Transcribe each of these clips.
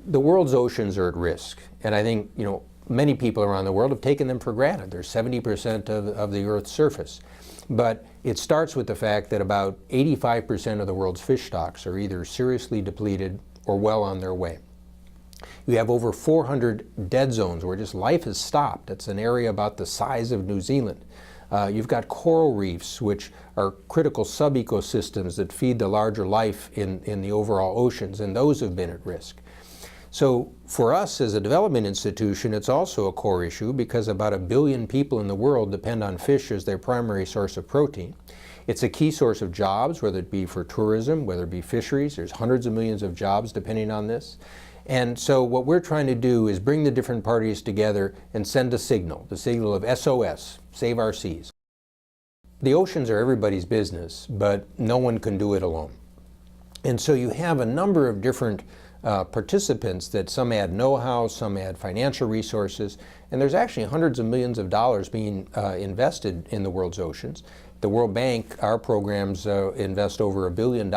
The world's oceans are at risk, and I think many people around the world have taken them for granted. They're 70% of the Earth's surface. But it starts with the fact that about 85% of the world's fish stocks are either seriously depleted or well on their way. You have over 400 dead zones where just life has stopped. That's an area about the size of New Zealand. You've got coral reefs, which are critical sub-ecosystems that feed the larger life in the overall oceans, and those have been at risk. So for us as a development institution, it's also a core issue because about 1 billion people in the world depend on fish as their primary source of protein. It's a key source of jobs, whether it be for tourism, whether it be fisheries. There's hundreds of millions of jobs depending on this. And so what we're trying to do is bring the different parties together and send a signal, the signal of SOS, save our seas. The oceans are everybody's business, but no one can do it alone. And so you have a number of different participants that some add know-how, some add financial resources, and there's actually hundreds of millions of dollars being invested in the world's oceans. The World Bank, our programs invest over $1 billion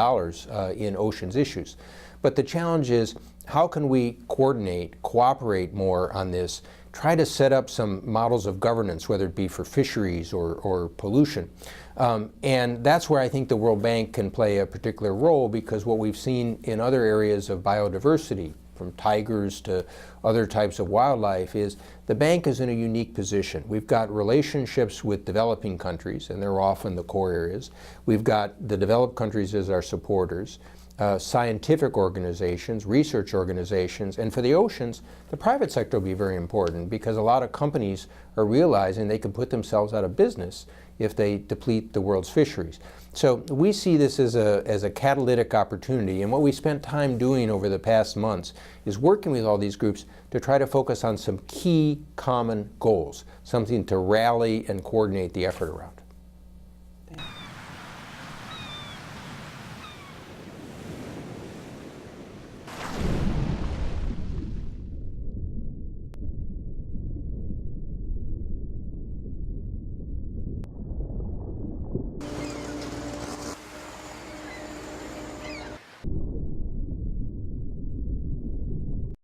in oceans issues. But the challenge is, how can we coordinate, cooperate more on this, try to set up some models of governance, whether it be for fisheries or pollution. And that's where I think the World Bank can play a particular role, because what we've seen in other areas of biodiversity, from tigers to other types of wildlife, is the bank is in a unique position. We've got relationships with developing countries, and they're often the core areas. We've got the developed countries as our supporters, scientific organizations, research organizations, and for the oceans, the private sector will be very important, because a lot of companies are realizing they can put themselves out of business if they deplete the world's fisheries. So we see this as a catalytic opportunity, and what we spent time doing over the past months is working with all these groups to try to focus on some key common goals, something to rally and coordinate the effort around.